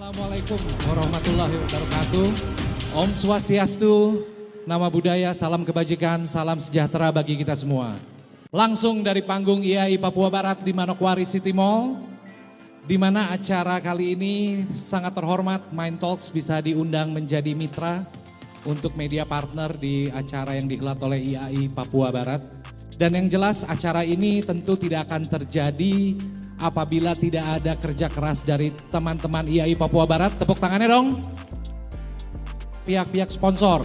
Assalamualaikum warahmatullahi wabarakatuh. Om Swastiastu, nama budaya, salam kebajikan, salam sejahtera bagi kita semua. Langsung dari panggung IAI Papua Barat di Manokwari City Mall, di mana acara kali ini sangat terhormat Mind Talks bisa diundang menjadi mitra untuk media partner di acara yang digelar oleh IAI Papua Barat. Dan yang jelas acara ini tentu tidak akan terjadi apabila tidak ada kerja keras dari teman-teman IAI Papua Barat. Tepuk tangannya dong. Pihak-pihak sponsor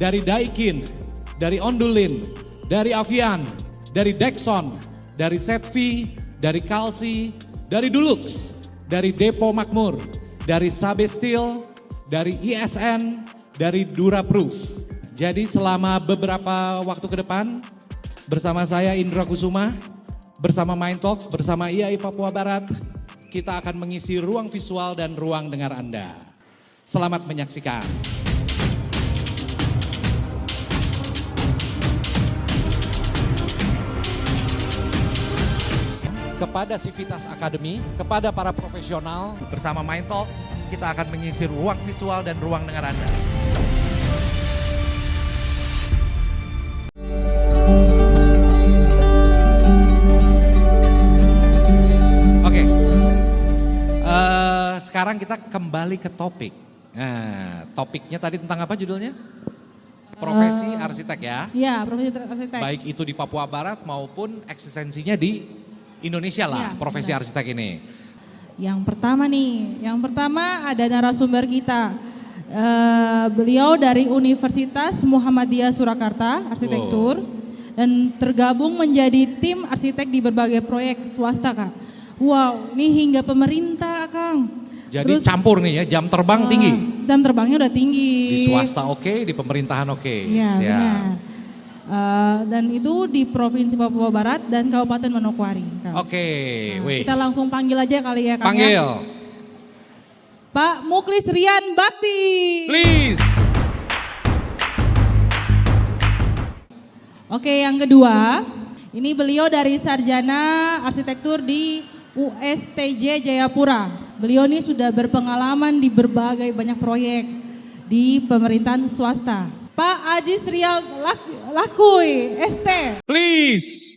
dari Daikin, dari Ondulin, dari Avian, dari Dexon, dari Setvi, dari Kalsi, dari Dulux, dari Depo Makmur, dari Sabe Steel, dari ISN, dari Duraproof. Jadi selama beberapa waktu ke depan bersama saya Indra Kusuma, bersama Mind Talks, bersama IAI Papua Barat, kita akan mengisi ruang visual dan ruang dengar Anda. Selamat menyaksikan. Kepada Civitas Academy, kepada para profesional, bersama Mind Talks, kita akan mengisi ruang visual dan ruang dengar Anda. Sekarang kita kembali ke topik. Nah, topiknya tadi tentang apa judulnya? Profesi arsitek ya? Iya, profesi arsitek. Baik itu di Papua Barat maupun eksistensinya di Indonesia lah, ya, profesi benar. Arsitek ini. Yang pertama ada narasumber kita. Beliau dari Universitas Muhammadiyah Surakarta, arsitektur. Dan tergabung menjadi tim arsitek di berbagai proyek swasta, Kak. Wow, ini hingga pemerintah, Kang. Jadi terus, campur nih ya, jam terbang tinggi. Jam terbangnya udah tinggi. Di swasta oke, di pemerintahan oke. Iya benar. Dan itu di Provinsi Papua Barat dan Kabupaten Manokwari. Oke, kita langsung panggil aja kali ya Kang. Panggil. Ya. Pak Muklis Rian Bakti. Please. Oke, yang kedua, ini beliau dari Sarjana Arsitektur di USTJ Jayapura. Beliau ini sudah berpengalaman di berbagai banyak proyek di pemerintahan swasta. Pak Ajis Rial Lakuy, ST. Please.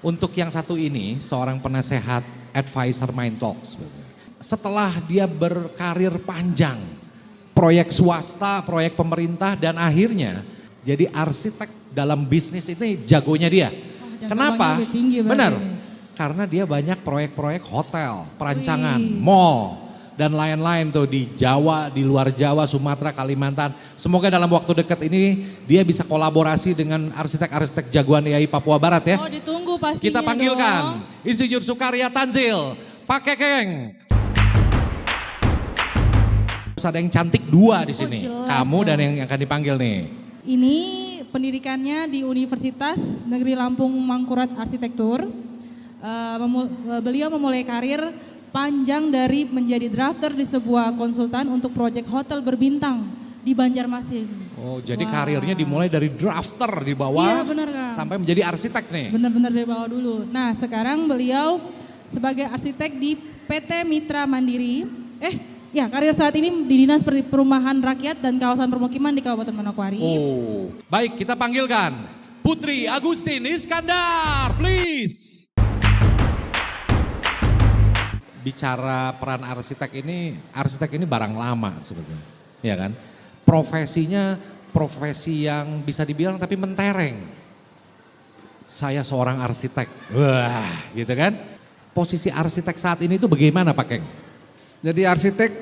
Untuk yang satu ini, seorang penasehat advisor Mind Talks. Setelah dia berkarir panjang, proyek swasta, proyek pemerintah, dan akhirnya jadi arsitek dalam bisnis ini jagonya dia. Kenapa? Benar. Karena dia banyak proyek-proyek hotel, perancangan, mall, dan lain-lain tuh di Jawa, di luar Jawa, Sumatera, Kalimantan. Semoga dalam waktu dekat ini dia bisa kolaborasi dengan arsitek-arsitek jagoan IAI Papua Barat ya. Oh ditunggu pastinya. Kita panggilkan Insinyur Sukarya Tanzil, Pak Kekeng. Terus ada yang cantik dua di sini, kamu dan yang akan dipanggil nih. Ini pendidikannya di Universitas Negeri Lampung Mangkurat Arsitektur. Beliau memulai karir panjang dari menjadi drafter di sebuah konsultan untuk proyek hotel berbintang di Banjarmasin. Oh, jadi karirnya dimulai dari drafter di bawah, iya, bener, Kak. Sampai menjadi arsitek nih. Benar-benar dari bawah dulu. Nah, sekarang beliau sebagai arsitek di PT Mitra Mandiri. Ya, karir saat ini di Dinas Perumahan Rakyat dan Kawasan Permukiman di Kabupaten Manokwari. Oh, baik kita panggilkan Putri Agustin Iskandar, please. Bicara peran arsitek ini barang lama sebetulnya, ya kan? Profesinya profesi yang bisa dibilang tapi mentereng. Saya seorang arsitek, wah gitu kan? Posisi arsitek saat ini itu bagaimana Pak Keng? Jadi arsitek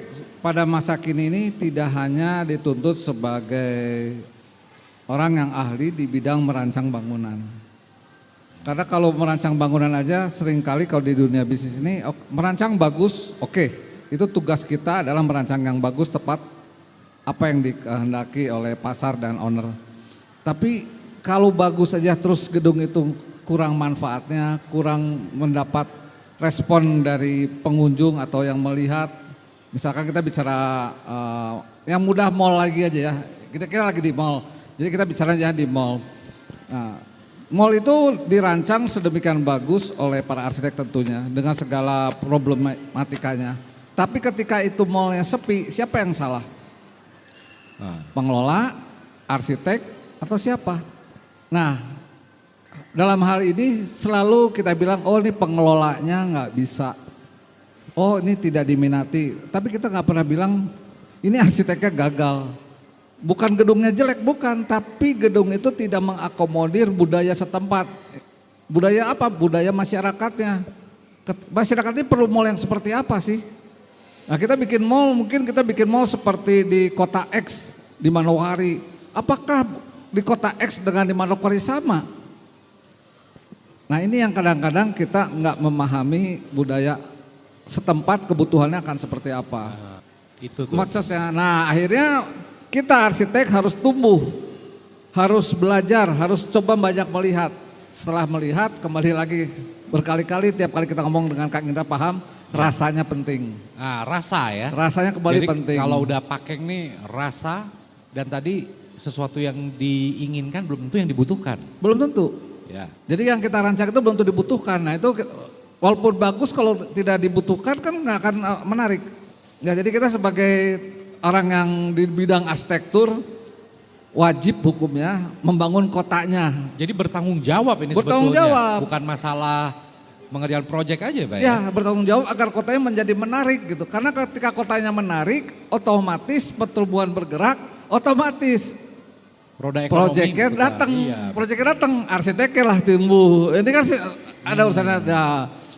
pada masa kini ini tidak hanya dituntut sebagai orang yang ahli di bidang merancang bangunan. Karena kalau merancang bangunan aja seringkali kalau di dunia bisnis ini merancang bagus, oke. Itu tugas kita adalah merancang yang bagus tepat apa yang dikehendaki oleh pasar dan owner. Tapi kalau bagus aja terus gedung itu kurang manfaatnya, kurang mendapat respon dari pengunjung atau yang melihat. Misalkan kita bicara yang mudah mall lagi aja ya. Kita lagi di mall. Jadi kita bicara aja di mall. Nah, Mall itu dirancang sedemikian bagus oleh para arsitek tentunya dengan segala problematikanya. Tapi ketika itu mallnya sepi, siapa yang salah? Pengelola, arsitek, atau siapa? Nah, dalam hal ini selalu kita bilang, oh ini pengelolanya nggak bisa. Oh ini tidak diminati. Tapi kita nggak pernah bilang ini arsiteknya gagal. Bukan gedungnya jelek, bukan, tapi gedung itu tidak mengakomodir budaya setempat. Budaya apa? Budaya masyarakatnya. Masyarakat ini perlu mall yang seperti apa sih? Nah kita bikin mall, mungkin kita bikin mall seperti di kota X, di Manokwari. Apakah di kota X dengan di Manokwari sama? Nah ini yang kadang-kadang kita nggak memahami budaya setempat, kebutuhannya akan seperti apa. Itu tuh. Maksudnya, nah akhirnya kita arsitek harus tumbuh, harus belajar, harus coba banyak melihat. Setelah melihat, kembali lagi berkali-kali tiap kali kita ngomong dengan Kak Indra paham, rasanya penting. Nah, rasa ya. Rasanya kembali Jadi penting. kalau udah pakai nih rasa dan tadi sesuatu yang diinginkan belum tentu yang dibutuhkan. Belum tentu. Ya. Jadi yang kita rancang itu belum tentu dibutuhkan. Nah itu walaupun bagus kalau tidak dibutuhkan kan nggak akan menarik. Ya, jadi kita sebagai orang yang di bidang arsitektur wajib hukumnya membangun kotanya. Jadi bertanggung jawab ini Bertanggung sebetulnya. jawab. Bukan masalah mengerjakan proyek aja Pak Ya bertanggung jawab agar kotanya menjadi menarik gitu. Karena ketika kotanya menarik otomatis pertumbuhan bergerak, otomatis Roda ekonomi proyeknya berputar. datang, Iya. proyeknya datang, arsiteknya lah tumbuh. Ini kan ada urusannya. Ya.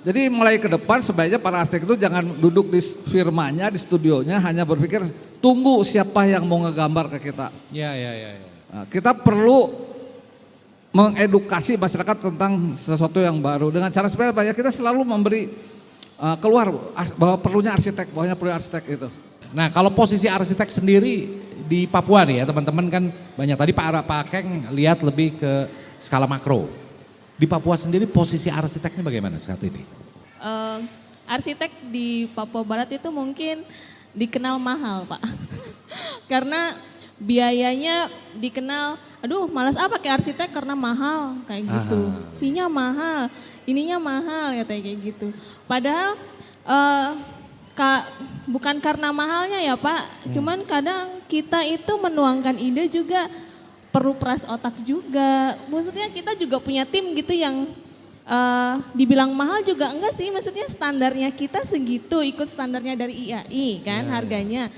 Jadi mulai ke depan sebaiknya para arsitek itu jangan duduk di firmanya, di studionya hanya berpikir tunggu siapa yang mau ngegambar ke kita. Ya. Nah, kita perlu mengedukasi masyarakat tentang sesuatu yang baru dengan cara sebenarnya banyak kita selalu memberi keluar bahwa perlunya arsitek, bahwa perlu arsitek itu. Nah kalau posisi arsitek sendiri di Papua nih ya teman-teman kan banyak tadi Pak Keng lihat lebih ke skala makro. Di Papua sendiri posisi arsiteknya bagaimana saat ini? Arsitek di Papua Barat itu mungkin dikenal mahal Pak. Karena biayanya dikenal, aduh malas apa kayak arsitek karena mahal kayak gitu. Fee-nya mahal, ininya mahal ya kayak gitu. Padahal bukan karena mahalnya ya Pak, cuman kadang kita itu menuangkan ide juga perlu peras otak juga. Maksudnya kita juga punya tim gitu yang dibilang mahal juga enggak sih. Maksudnya standarnya kita segitu, ikut standarnya dari IAI kan harganya.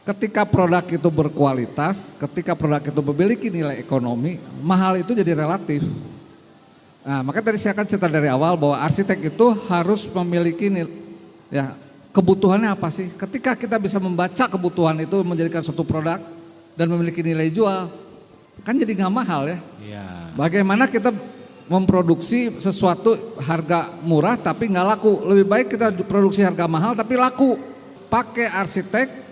Ketika produk itu berkualitas, ketika produk itu memiliki nilai ekonomi, mahal itu jadi relatif. Nah, makanya tadi saya akan cerita dari awal bahwa arsitek itu harus memiliki kebutuhannya apa sih? Ketika kita bisa membaca kebutuhan itu menjadikan suatu produk dan memiliki nilai jual, kan jadi nggak mahal ya. Iya. Bagaimana kita memproduksi sesuatu harga murah tapi nggak laku. Lebih baik kita produksi harga mahal tapi laku. Pakai arsitek,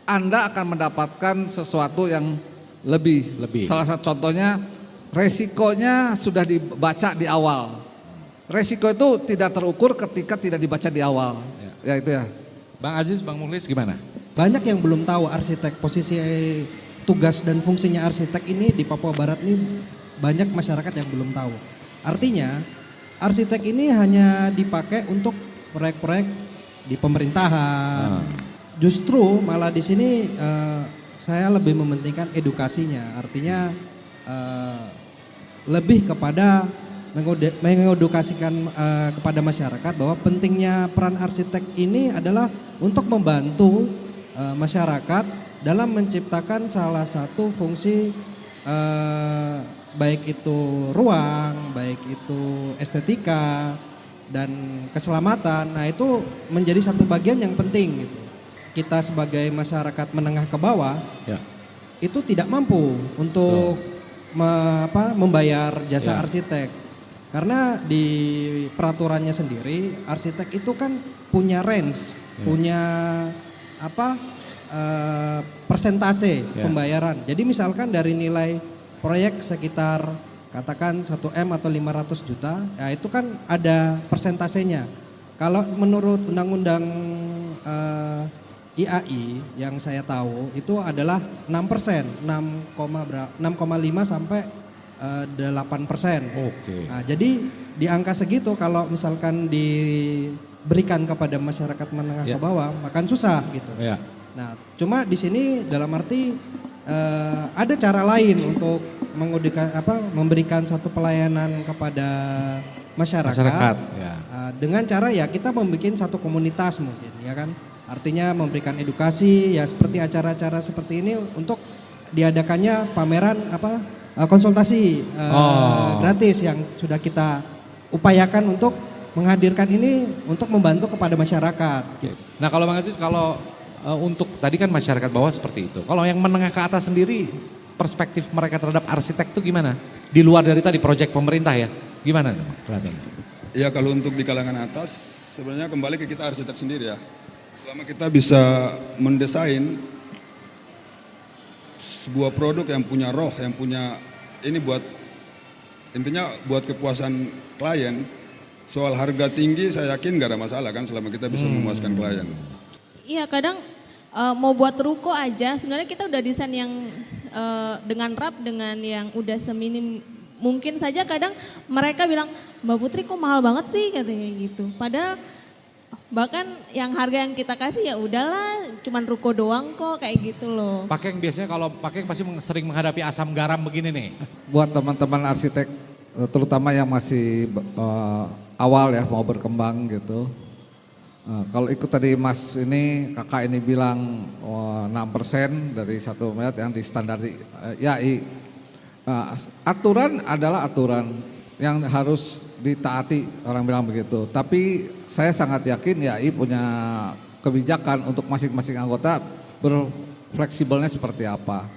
Anda akan mendapatkan sesuatu yang lebih. Salah satu contohnya resikonya sudah dibaca di awal. Resiko itu tidak terukur ketika tidak dibaca di awal. Ya itu ya. Bang Aziz, Bang Mukhlis gimana? Banyak yang belum tahu arsitek, posisi tugas dan fungsinya arsitek ini di Papua Barat ini banyak masyarakat yang belum tahu. Artinya arsitek ini hanya dipakai untuk proyek-proyek di pemerintahan. Justru malah di sini saya lebih mementingkan edukasinya. Artinya lebih kepada mengedukasikan kepada masyarakat bahwa pentingnya peran arsitek ini adalah untuk membantu masyarakat dalam menciptakan salah satu fungsi baik itu ruang, baik itu estetika dan keselamatan. Nah itu menjadi satu bagian yang penting gitu. Kita sebagai masyarakat menengah ke bawah itu tidak mampu untuk membayar jasa arsitek. Karena di peraturannya sendiri arsitek itu kan punya range, punya persentase pembayaran. Jadi misalkan dari nilai proyek sekitar katakan 1 M atau 500 juta, ya itu kan ada persentasenya. Kalau menurut undang-undang IAI yang saya tahu itu adalah 6%, 6,5 sampai 8%. Oke. Nah, jadi di angka segitu kalau misalkan diberikan kepada masyarakat menengah Ya. ke bawah, makan susah gitu. Ya. Nah, cuma di sini dalam arti ada cara lain untuk memberikan satu pelayanan kepada masyarakat, ya. dengan cara ya kita membuat satu komunitas mungkin, ya kan? Artinya memberikan edukasi ya seperti acara-acara seperti ini untuk diadakannya pameran konsultasi gratis yang sudah kita upayakan untuk menghadirkan ini untuk membantu kepada masyarakat. Gitu. Nah kalau Bang Aziz, kalau untuk tadi kan masyarakat bawah seperti itu. Kalau yang menengah ke atas sendiri, perspektif mereka terhadap arsitek itu gimana? Di luar dari tadi proyek pemerintah ya, gimana kelihatannya? Ya kalau untuk di kalangan atas sebenarnya kembali ke kita arsitek sendiri ya. Selama kita bisa mendesain sebuah produk yang punya roh, yang punya ini intinya buat kepuasan klien. Soal harga tinggi saya yakin nggak ada masalah kan selama kita bisa memuaskan klien. Iya kadang mau buat ruko aja sebenarnya kita udah desain yang dengan rap dengan yang udah seminim mungkin saja. Kadang mereka bilang Mbak Putri kok mahal banget sih katanya gitu. Padahal bahkan yang harga yang kita kasih ya udahlah cuman ruko doang kok kayak gitu loh. Pakeng biasanya kalau Pakeng pasti sering menghadapi asam garam begini nih. Buat teman-teman arsitek terutama yang masih awal ya mau berkembang gitu. Kalau ikut tadi Mas ini kakak ini bilang 6% dari 1 miliar yang di standar IAI. Aturan adalah aturan yang harus ditaati, orang bilang begitu. Tapi saya sangat yakin IAI punya kebijakan untuk masing-masing anggota berfleksibelnya seperti apa.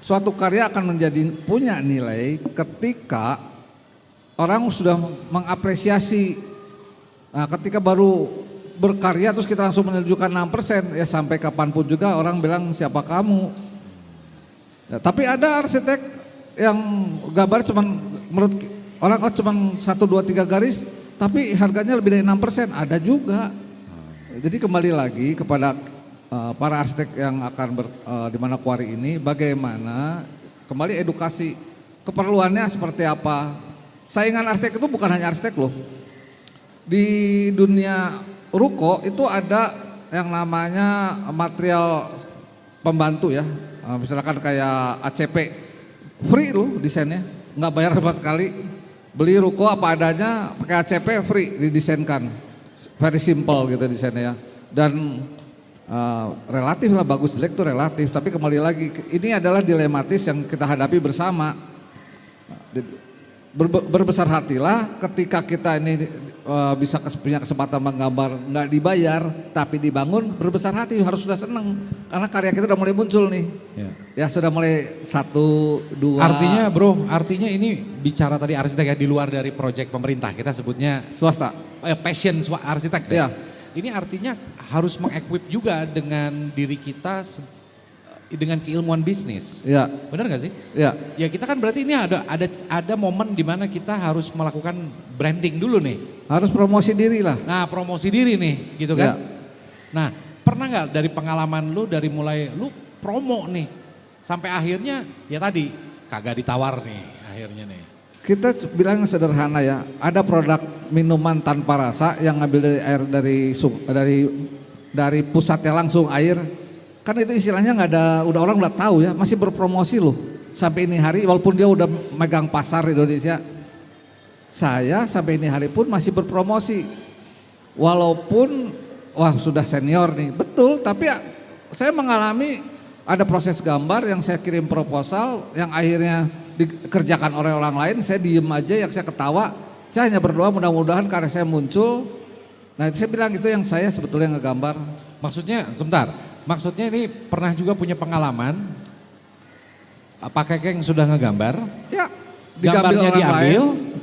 Suatu karya akan menjadi punya nilai ketika orang sudah mengapresiasi. Nah, ketika baru berkarya terus kita langsung menunjukkan 6%, ya sampai kapanpun juga orang bilang siapa kamu. Ya, tapi ada arsitek yang gambar cuman menurut orang cuman 1, 2, 3 garis, tapi harganya lebih dari 6%, ada juga. Jadi kembali lagi kepada para arsitek yang akan di Manokwari ini, bagaimana kembali edukasi keperluannya seperti apa. Saingan arsitek itu bukan hanya arsitek loh. Di dunia ruko itu ada yang namanya material pembantu ya, misalkan kayak ACP, free loh desainnya, nggak bayar sama sekali. Beli ruko apa adanya, pakai ACP free didesainkan, very simple gitu desainnya ya. Dan relatif lah, bagus jelek itu relatif, tapi kembali lagi ini adalah dilematis yang kita hadapi bersama. Berbesar hatilah ketika kita ini bisa punya kesempatan menggambar nggak dibayar tapi dibangun, berbesar hati harus sudah seneng karena karya kita udah mulai muncul nih. Ya sudah mulai 1, 2. Artinya ini bicara tadi arsitek ya di luar dari proyek pemerintah, kita sebutnya swasta. Passion arsitek. Ya. Ini artinya harus mengequip juga dengan diri kita dengan keilmuan bisnis. Ya. Benar nggak sih? Ya. Ya kita kan berarti ini ada momen di mana kita harus melakukan branding dulu nih. Harus promosi diri lah. Nah promosi diri nih gitu kan. Ya. Nah pernah nggak dari pengalaman lu dari mulai lu promo nih sampai akhirnya ya tadi kagak ditawar nih akhirnya nih. Kita bilang sederhana ya, ada produk minuman tanpa rasa yang ngambil dari air dari pusatnya langsung air. Kan itu istilahnya nggak ada, orang udah tahu ya, masih berpromosi loh sampai ini hari, walaupun dia udah megang pasar Indonesia. Saya sampai ini hari pun masih berpromosi, walaupun wah sudah senior nih, betul. Tapi ya, saya mengalami ada proses gambar yang saya kirim proposal, yang akhirnya dikerjakan oleh orang lain, saya diem aja, yang saya ketawa, saya hanya berdoa mudah-mudahan karya saya muncul. Nah saya bilang itu yang saya sebetulnya ngegambar. Maksudnya sebentar. Maksudnya ini pernah juga punya pengalaman Pak Kekeng sudah ngegambar, Ya, gambarnya orang diambil, lain,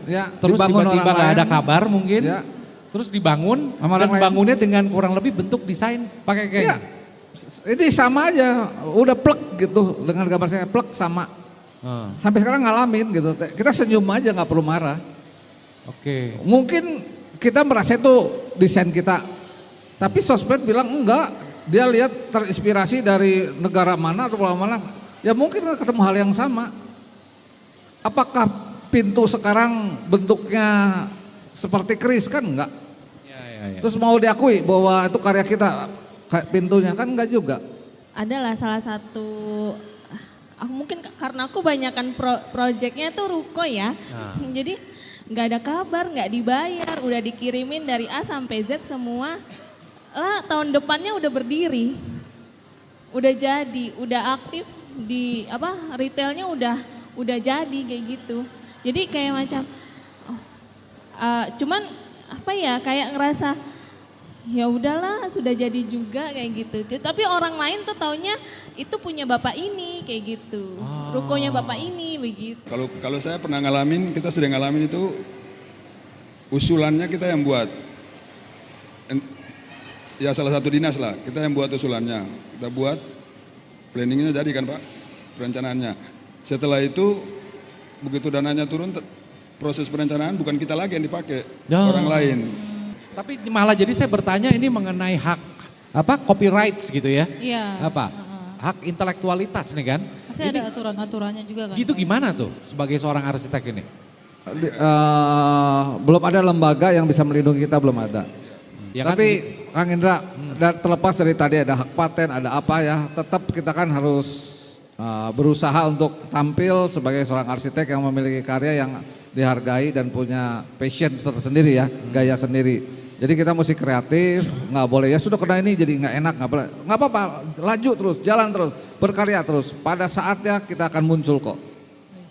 ya, terus dibangun tiba-tiba orang nggak lain. ada kabar mungkin, Ya. terus dibangun Sama dan orang lain. bangunnya dengan kurang lebih bentuk desain Pak Kekeng. Ya, ini sama aja, udah plek gitu dengan gambar saya, plek sama. Sampai sekarang ngalamin gitu, kita senyum aja nggak perlu marah. Oke. Mungkin kita merasa itu desain kita, tapi sosmed bilang enggak. Dia lihat terinspirasi dari negara mana atau pulau mana, ya mungkin ketemu hal yang sama. Apakah pintu sekarang bentuknya seperti keris? Kan enggak. Ya. Terus mau diakui bahwa itu karya kita, kayak pintunya kan enggak juga. Adalah salah satu, mungkin karena aku banyakan proyeknya tuh ruko ya. Jadi nggak ada kabar, nggak dibayar, udah dikirimin dari A sampai Z semua. Lah tahun depannya udah berdiri, udah jadi, udah aktif di retailnya udah jadi kayak gitu. Jadi kayak macam, cuman kayak ngerasa ya udahlah sudah jadi juga kayak gitu. Tapi orang lain tuh taunya itu punya bapak ini kayak gitu, rukonya bapak ini begitu. Kalau saya pernah ngalamin, kita sudah ngalamin itu usulannya kita yang buat. Ya salah satu dinas lah, kita yang buat usulannya. Kita buat planningnya jadi kan Pak, perencanaannya. Setelah itu begitu dananya turun, proses perencanaan bukan kita lagi yang dipakai, orang lain. Tapi malah jadi saya bertanya ini mengenai hak copyright gitu ya. Iya. Hak intelektualitas nih kan. Masih ada aturan-aturannya juga kan. Gitu gimana tuh sebagai seorang arsitek ini? Belum ada lembaga yang bisa melindungi kita, belum ada. Ya kan? Tapi Kang Indra, terlepas dari tadi ada hak paten, ada apa ya, tetap kita kan harus berusaha untuk tampil sebagai seorang arsitek yang memiliki karya yang dihargai dan punya passion tersendiri ya, gaya sendiri. Jadi kita mesti kreatif, nggak boleh ya sudah kena ini jadi nggak enak, nggak boleh, nggak apa-apa, laju terus, jalan terus, berkarya terus. Pada saatnya kita akan muncul kok.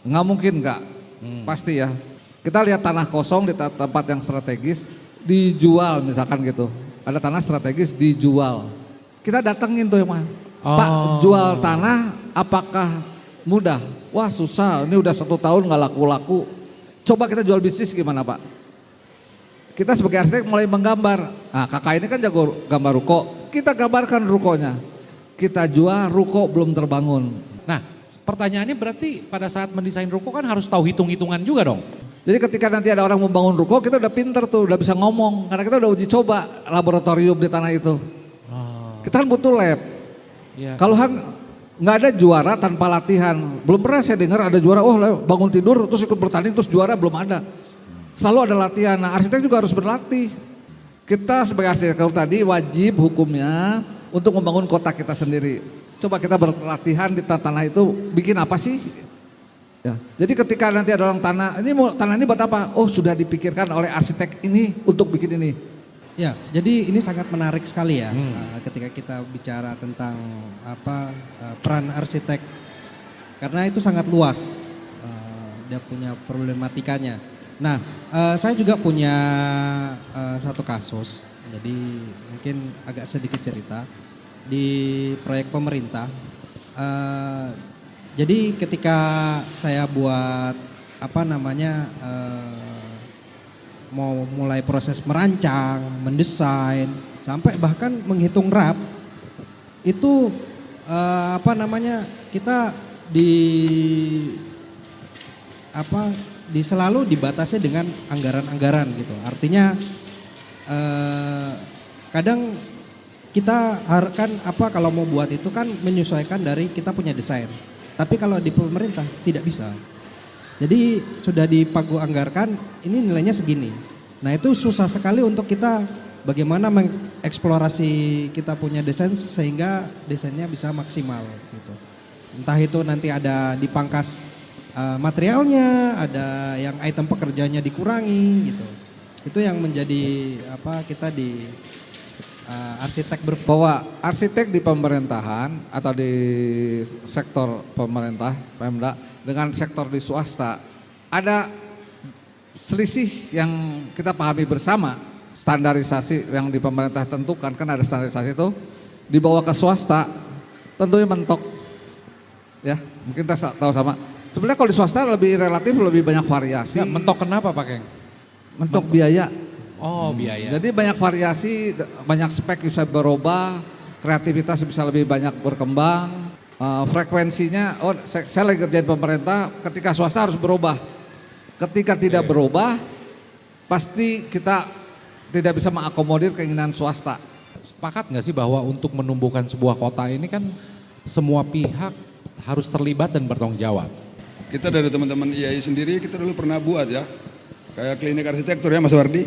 Nggak mungkin nggak, pasti ya. Kita lihat tanah kosong di tempat yang strategis dijual misalkan gitu. Ada tanah strategis dijual. Kita datengin tuh ya Mas. Pak jual tanah apakah mudah? Wah susah, ini udah 1 tahun nggak laku-laku. Coba kita jual bisnis gimana Pak? Kita sebagai arsitek mulai menggambar. Nah kakak ini kan jago gambar ruko. Kita gambarkan rukonya. Kita jual, ruko belum terbangun. Nah pertanyaannya berarti pada saat mendesain ruko kan harus tahu hitung-hitungan juga dong. Jadi ketika nanti ada orang membangun ruko, kita udah pinter tuh, udah bisa ngomong. Karena kita udah uji coba laboratorium di tanah itu. Kita kan butuh lab. Ya. Kalau nggak ada juara tanpa latihan. Belum pernah saya dengar ada juara, bangun tidur terus ikut bertanding terus juara, belum ada. Selalu ada latihan. Nah arsitek juga harus berlatih. Kita sebagai arsitektur tadi wajib hukumnya untuk membangun kota kita sendiri. Coba kita berlatihan di tanah itu bikin apa sih? Ya, jadi ketika nanti ada orang tanah ini buat apa? Oh sudah dipikirkan oleh arsitek ini untuk bikin ini. Ya, jadi ini sangat menarik sekali ya ketika kita bicara tentang peran arsitek, karena itu sangat luas, dia punya problematikanya. Nah, saya juga punya satu kasus, jadi mungkin agak sedikit cerita di proyek pemerintah. Jadi ketika saya buat mau mulai proses merancang, mendesain, sampai bahkan menghitung RAP, itu kita selalu dibatasi dengan anggaran-anggaran gitu. Artinya kadang kita kan kalau mau buat itu kan menyesuaikan dari kita punya desain. Tapi kalau di pemerintah tidak bisa. Jadi sudah dipagu anggarkan ini nilainya segini. Nah itu susah sekali untuk kita bagaimana mengeksplorasi kita punya desain sehingga desainnya bisa maksimal gitu. Entah itu nanti ada dipangkas materialnya, ada yang item pekerjaannya dikurangi gitu. Itu yang menjadi kita di arsitek bahwa arsitek di pemerintahan atau di sektor pemerintah Pemda dengan sektor di swasta ada selisih yang kita pahami bersama. Standarisasi yang di pemerintah tentukan kan ada standarisasi itu, dibawa ke swasta tentunya mentok ya, mungkin kita tahu sama. Sebenarnya kalau di swasta lebih relatif lebih banyak variasi. Ya, mentok kenapa Pak Keng? Mentok biaya. Oh biaya. Jadi banyak variasi, banyak spek bisa berubah, kreativitas bisa lebih banyak berkembang, frekuensinya. Saya lagi kerjain pemerintah, ketika swasta harus berubah. Ketika tidak berubah, pasti kita tidak bisa mengakomodir keinginan swasta. Sepakat nggak sih bahwa untuk menumbuhkan sebuah kota ini kan semua pihak harus terlibat dan bertanggung jawab? Kita dari teman-teman IAI sendiri kita dulu pernah buat ya. Kayak klinik arsitektur ya Mas Wardi.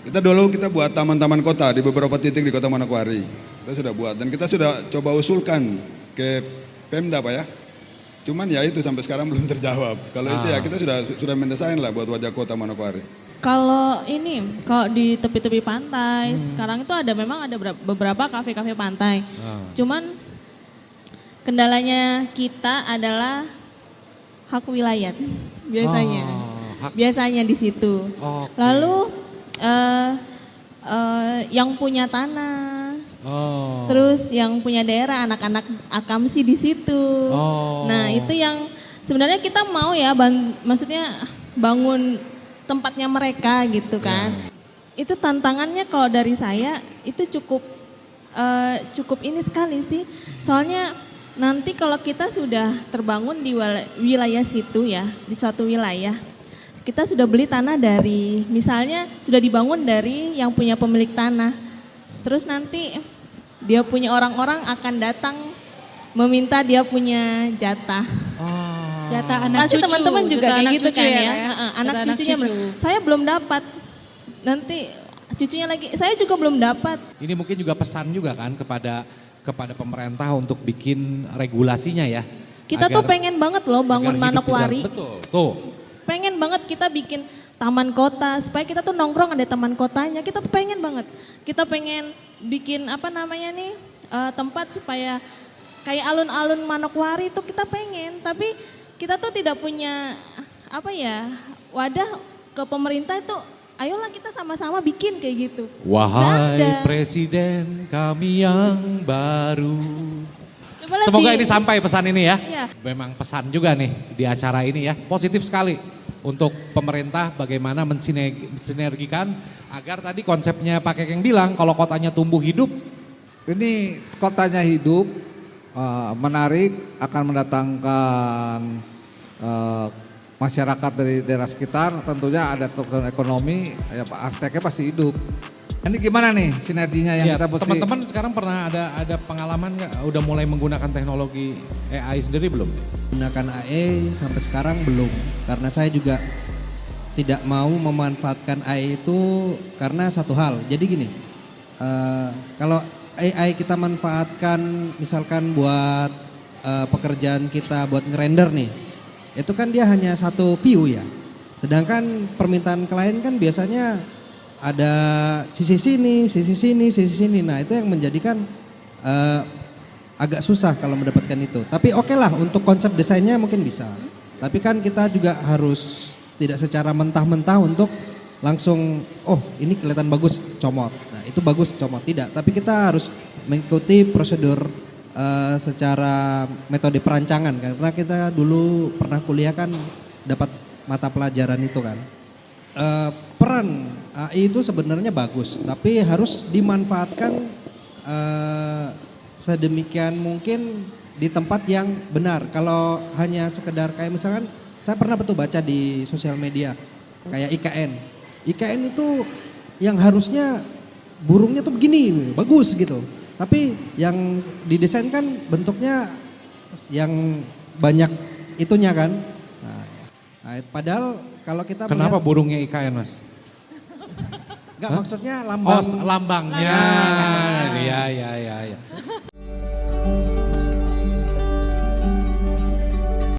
Kita buat taman-taman kota di beberapa titik di Kota Manokwari. Kita sudah buat dan kita sudah coba usulkan ke Pemda Pak ya. Cuman ya itu sampai sekarang belum terjawab. Kalau itu ya kita sudah mendesain lah buat wajah Kota Manokwari. Kalau di tepi-tepi pantai, sekarang itu memang ada beberapa kafe-kafe pantai. Cuman kendalanya kita adalah hak wilayah biasanya. Biasanya di situ. Lalu yang punya tanah, terus yang punya daerah anak-anak akamsi di situ. Nah itu yang sebenarnya kita mau ya, maksudnya bangun tempatnya mereka gitu kan. Itu tantangannya kalau dari saya itu cukup ini sekali sih. Soalnya nanti kalau kita sudah terbangun di wilayah situ ya, di suatu wilayah, kita sudah beli tanah dari, misalnya sudah dibangun dari yang punya pemilik tanah. Terus nanti dia punya orang-orang akan datang meminta dia punya jatah. Jatah anak Pasti cucu. teman-teman juga Jatah kayak anak gitu cucu kan ya. Jatah Anak cucunya cucu. saya belum dapat. Nanti cucunya lagi, saya juga belum dapat. Ini mungkin juga pesan juga kan kepada pemerintah untuk bikin regulasinya ya. Kita tuh pengen banget loh bangun agar hidup Manokwari. bisa- Betul, tuh. Pengen banget kita bikin taman kota supaya kita tuh nongkrong ada taman kotanya. Kita tuh pengen banget. Kita pengen bikin tempat supaya kayak alun-alun Manokwari itu kita pengen. Tapi kita tuh tidak punya wadah ke pemerintah itu. Ayolah kita sama-sama bikin kayak gitu. Wahai Nggak ada. Presiden kami yang baru. Coba lihat Semoga di- ini sampai pesan ini ya. Iya. Memang pesan juga nih di acara ini ya. Positif sekali untuk pemerintah bagaimana mensinergikan agar tadi konsepnya Pak Kekeng bilang kalau kotanya tumbuh hidup. Ini kotanya hidup, menarik, akan mendatangkan masyarakat dari daerah sekitar, tentunya ada keuntungan ekonomi, ya Pak arsiteknya pasti hidup. Ini gimana nih sinerginya yang Ya, kita mesti... teman-teman sekarang pernah ada pengalaman nggak? Udah mulai menggunakan teknologi AI sendiri belum? Gunakan AI sampai sekarang belum, karena saya juga tidak mau memanfaatkan AI itu karena satu hal. Jadi gini, kalau AI kita manfaatkan misalkan buat pekerjaan kita buat ngerender nih, itu kan dia hanya satu view ya. Sedangkan permintaan klien kan biasanya ada sisi sini, sisi sini, sisi sini. Nah itu yang menjadikan agak susah kalau mendapatkan itu. Tapi oke lah untuk konsep desainnya mungkin bisa. Tapi kan kita juga harus tidak secara mentah-mentah untuk langsung oh ini kelihatan bagus comot. Nah itu bagus comot, tidak. Tapi kita harus mengikuti prosedur secara metode perancangan. Karena kita dulu pernah kuliah kan dapat mata pelajaran itu kan. Peran AI itu sebenarnya bagus, tapi harus dimanfaatkan sedemikian mungkin di tempat yang benar. Kalau hanya sekedar kayak misalkan saya pernah betul baca di sosial media kayak IKN. IKN itu yang harusnya burungnya tuh begini, bagus gitu. Tapi yang didesain kan bentuknya yang banyak itunya kan. Nah, padahal kalau kita Kenapa melihat, burungnya IKN Mas? enggak maksudnya lambang. Oh lambangnya, Lambang. iya.